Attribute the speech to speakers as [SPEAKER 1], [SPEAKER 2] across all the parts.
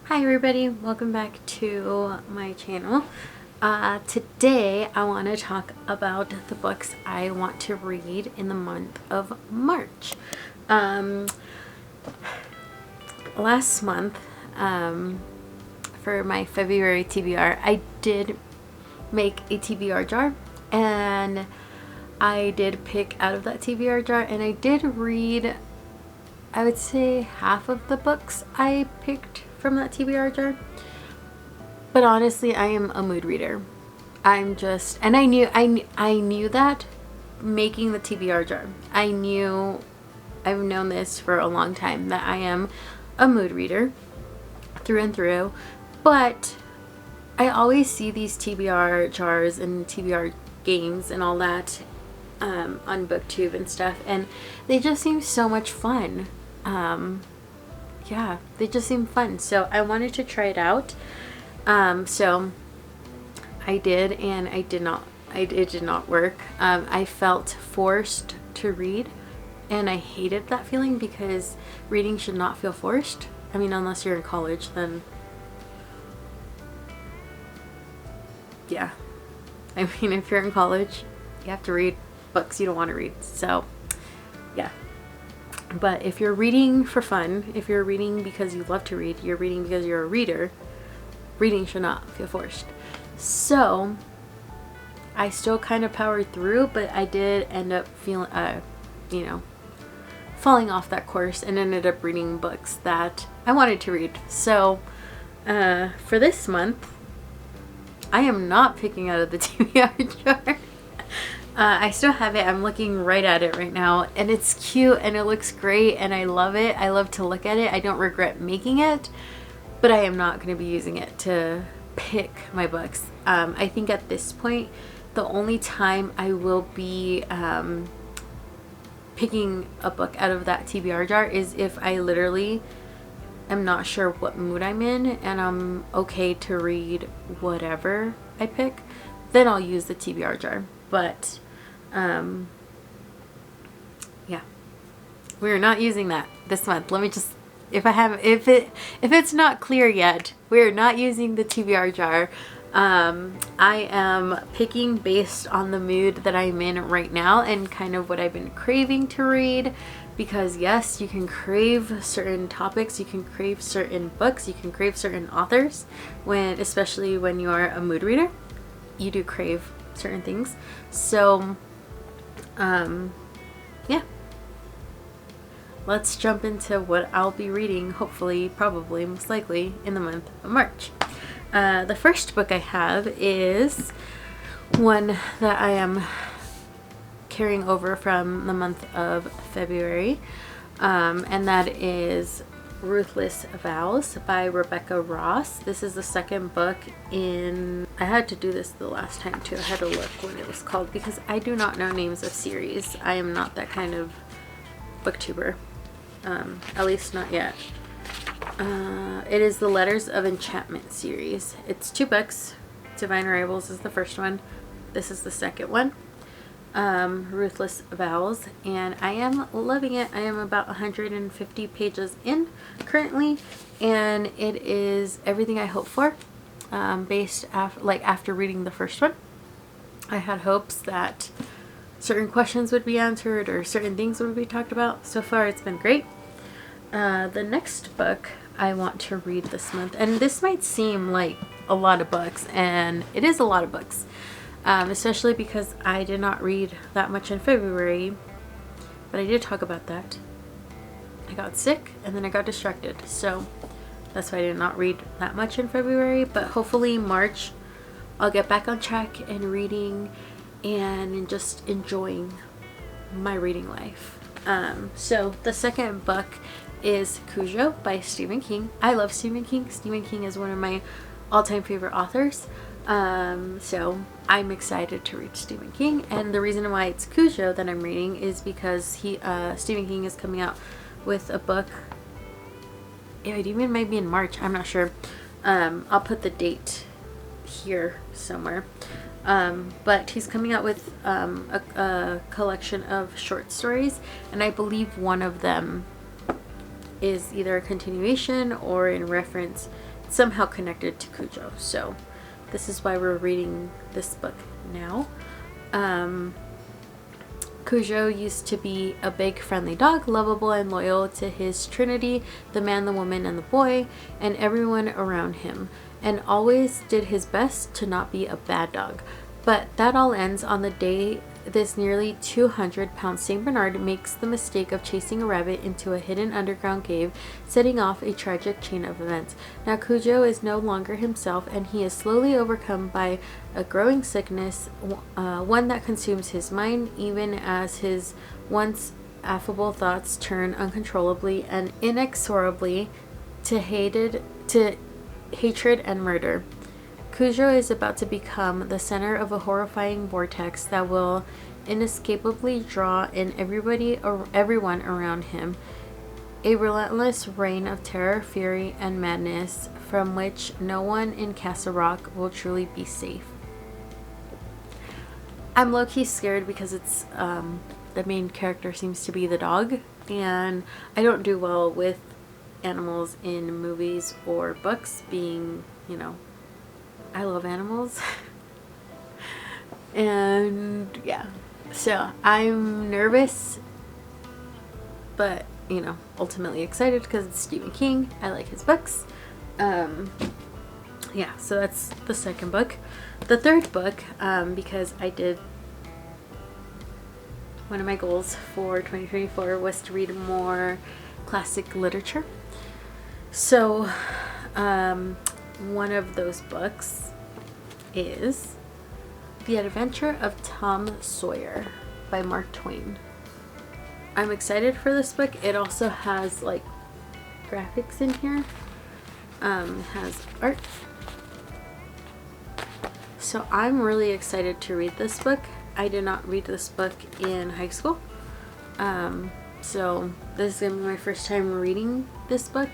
[SPEAKER 1] Hi everybody, welcome back to my channel. Today I want to talk about the books I want to read in the month of March. Last month, for my February TBR, I did make a TBR jar, and I did pick out of that TBR jar, and I did read, I would say, half of the books I picked from that TBR jar. But honestly, I am a mood reader. And I knew that making the TBR jar. I've known this for a long time, that I am a mood reader through and through. But I always see these TBR jars and TBR games and all that on BookTube and stuff, and they just seem so much fun. Yeah, they just seem fun, so I wanted to try it out. So I did, and it did not work. I felt forced to read, and I hated that feeling, because reading should not feel forced. I mean, unless you're in college, then yeah. I mean, if you're in college, you have to read books you don't want to read, so yeah. But if you're reading for fun, if you're reading because you love to read, you're reading because you're a reader, reading should not feel forced. So I still kind of powered through, but I did end up feeling, falling off that course, and ended up reading books that I wanted to read. So for this month, I am not picking out of the TBR jar. I still have it. I'm looking right at it right now, and it's cute and it looks great and I love it. I love to look at it. I don't regret making it, but I am not going to be using it to pick my books. I think at this point, the only time I will be picking a book out of that TBR jar is if I literally am not sure what mood I'm in and I'm okay to read whatever I pick. Then I'll use the TBR jar. But yeah, we're not using that this month. Let me just, if it's not clear yet, we're not using the TBR jar. I am picking based on the mood that I'm in right now and kind of what I've been craving to read, because yes, you can crave certain topics, you can crave certain books, you can crave certain authors, especially when you're a mood reader, you do crave certain things. So yeah, let's jump into what I'll be reading, hopefully, probably, most likely, in the month of March. The first book I have is one that I am carrying over from the month of February, and that is Ruthless Vows by Rebecca Ross. This is the second book in, I had to do this the last time too. I had to look what it was called, because I do not know names of series. I am not that kind of booktuber, at least not yet. It is the Letters of Enchantment series. It's 2 books. Divine Arrivals is the first one. This is the second one. Ruthless Vows, and I am loving it. I am about 150 pages in currently, and it is everything I hoped for. After reading the first one, I had hopes that certain questions would be answered or certain things would be talked about. So far, it's been great. The next book I want to read this month, and this might seem like a lot of books, and it is a lot of books. Especially because I did not read that much in February, but I did talk about that. I got sick and then I got distracted, so that's why I did not read that much in February, but hopefully March I'll get back on track and reading and just enjoying my reading life. So the second book is Kujo by Stephen King. I love Stephen King. Stephen King is one of my all-time favorite authors. So I'm excited to read Stephen King, and the reason why it's Kujo that I'm reading is because Stephen King is coming out with a book. It even might be in March, I'm not sure. I'll put the date here somewhere. But he's coming out with a collection of short stories, and I believe one of them is either a continuation or in reference somehow connected to Kujo. So this is why we're reading this book now. Kujo used to be a big friendly dog, lovable and loyal to his trinity, the man, the woman, and the boy, and everyone around him, and always did his best to not be a bad dog. But that all ends on the day this nearly 200-pound St. Bernard makes the mistake of chasing a rabbit into a hidden underground cave, setting off a tragic chain of events. Now Kujo is no longer himself, and he is slowly overcome by a growing sickness, one that consumes his mind, even as his once affable thoughts turn uncontrollably and inexorably to hatred and murder. Kujo is about to become the center of a horrifying vortex that will inescapably draw in everyone around him. A relentless reign of terror, fury, and madness from which no one in Castle Rock will truly be safe. I'm low-key scared because it's the main character seems to be the dog, and I don't do well with animals in movies or books, being, you know, I love animals. And yeah, so I'm nervous, but, you know, ultimately excited because it's Stephen King. I like his books. Yeah, so that's the second book. The third book, because I did, one of my goals for 2024 was to read more classic literature. So one of those books is The Adventure of Tom Sawyer by Mark Twain. I'm excited for this book. It also has like graphics in here. Has art. So I'm really excited to read this book. I did not read this book in high school. So this is going to be my first time reading this book.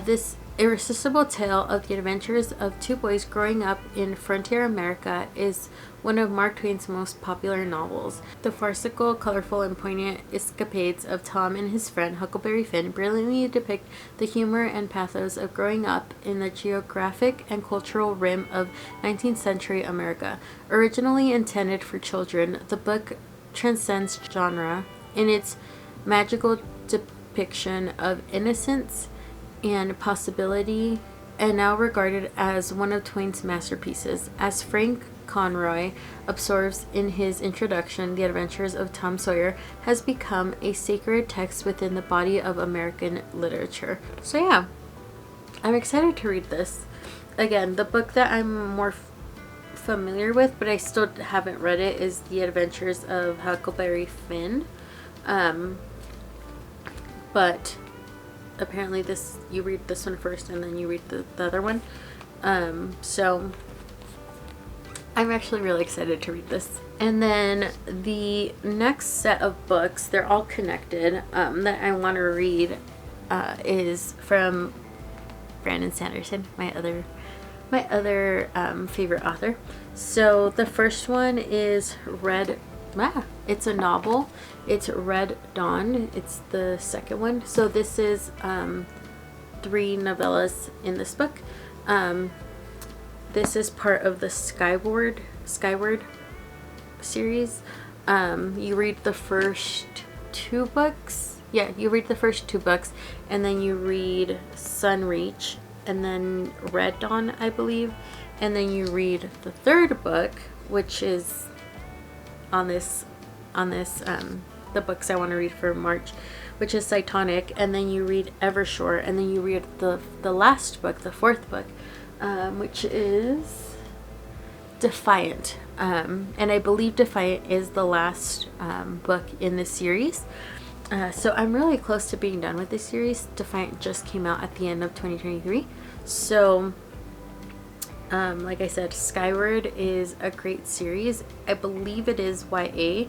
[SPEAKER 1] This irresistible tale of the adventures of two boys growing up in frontier America is one of Mark Twain's most popular novels. The farcical, colorful, and poignant escapades of Tom and his friend Huckleberry Finn brilliantly depict the humor and pathos of growing up in the geographic and cultural rim of 19th century America. Originally intended for children, the book transcends genre in its magical depiction of innocence and possibility, and now regarded as one of Twain's masterpieces. As Frank Conroy observes in his introduction, The Adventures of Tom Sawyer has become a sacred text within the body of American literature. So yeah, I'm excited to read this. Again, the book that I'm more familiar with, but I still haven't read it, is The Adventures of Huckleberry Finn. But apparently you read this one first and then you read the other one. So I'm actually really excited to read this. And then the next set of books, they're all connected, that I want to read is from Brandon Sanderson, my other favorite author. So the first one is it's a novel. It's Red Dawn. It's the second one. So this is 3 novellas in this book. This is part of the Skyward series. You read the first 2 books. Yeah, you read the first 2 books, and then you read Sunreach, and then Red Dawn, I believe, and then you read the 3rd book, which is on this the books I want to read for March, which is Cytonic, and then you read Evershore, and then you read the last book, the 4th book, which is Defiant, and I believe Defiant is the last book in this series. So I'm really close to being done with this series. Defiant just came out at the end of 2023. So like I said, Skyward is a great series. I believe it is YA,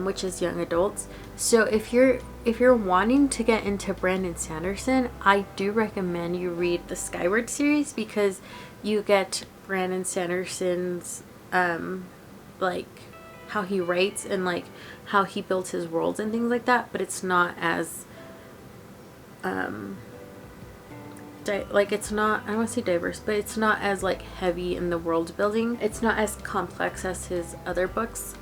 [SPEAKER 1] which is young adults. So if you're wanting to get into Brandon Sanderson, I do recommend you read the Skyward series, because you get Brandon Sanderson's like how he writes and like how he builds his worlds and things like that, but it's not as like it's not, I don't want to say diverse, but it's not as like heavy in the world building. It's not as complex as his other books.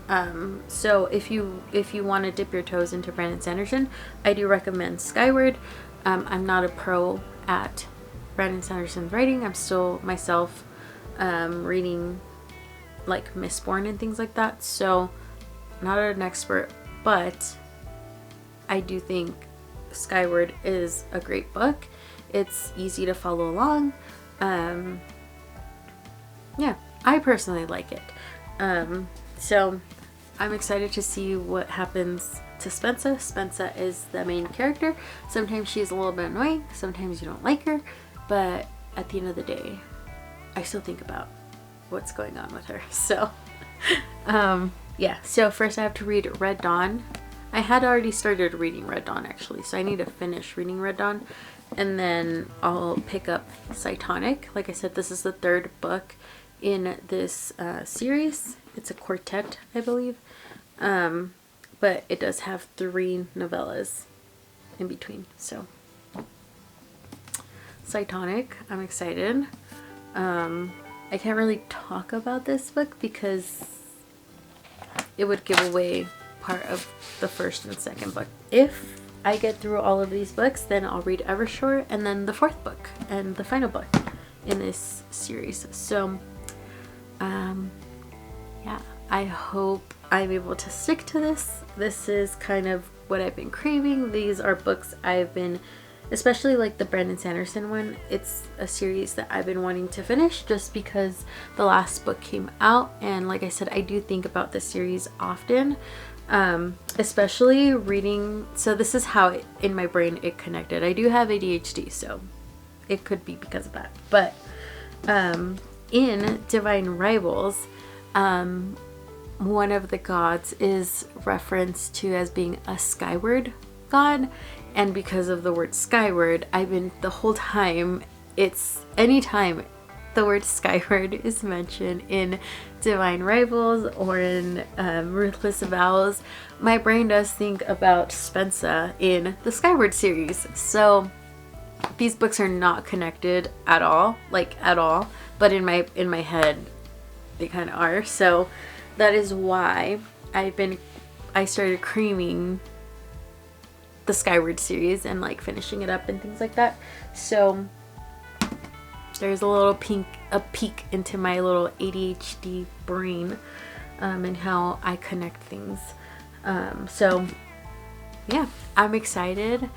[SPEAKER 1] So if you want to dip your toes into Brandon Sanderson, I do recommend Skyward. I'm not a pro at Brandon Sanderson's writing. I'm still myself reading like Mistborn and things like that, so not an expert, but I do think Skyward is a great book. It's easy to follow along. Yeah, I personally like it. So I'm excited to see what happens to Spensa. Spensa is the main character. Sometimes she's a little bit annoying, sometimes you don't like her, but at the end of the day, I still think about what's going on with her. So yeah, so first I have to read Red Dawn. I had already started reading Red Dawn actually, so I need to finish reading Red Dawn, and then I'll pick up Cytonic. Like I said, this is the third book in this series. It's a quartet, I believe, but it does have 3 novellas in between. So Cytonic, I'm excited. I can't really talk about this book because it would give away part of the first and second book. If I get through all of these books, then I'll read Evershore and then the 4th book and the final book in this series. So yeah, I hope I'm able to stick to this. This is kind of what I've been craving. These are books I've been, especially like the Brandon Sanderson one, it's a series that I've been wanting to finish just because the last book came out, and like I said, I do think about this series often, especially reading. So this is how in my brain it connected. I do have ADHD, so it could be because of that. But in Divine Rivals, one of the gods is referenced to as being a skyward god, and because of the word skyward, I've been the whole time, it's anytime the word skyward is mentioned in Divine Rivals or in Ruthless Vows, my brain does think about Spensa in the Skyward series. So these books are not connected at all, like at all, but in my head they kind of are. So that is why I started creaming the Skyward series and like finishing it up and things like that. So there's a little peek into my little ADHD brain and how I connect things. So yeah, I'm excited.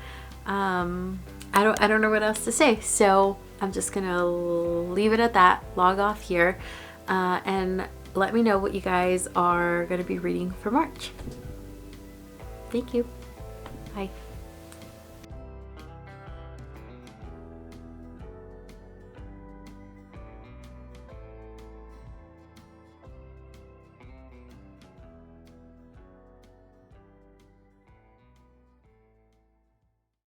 [SPEAKER 1] I don't know what else to say, so I'm just gonna leave it at that, log off here, and let me know what you guys are gonna be reading for March. Thank you. Bye.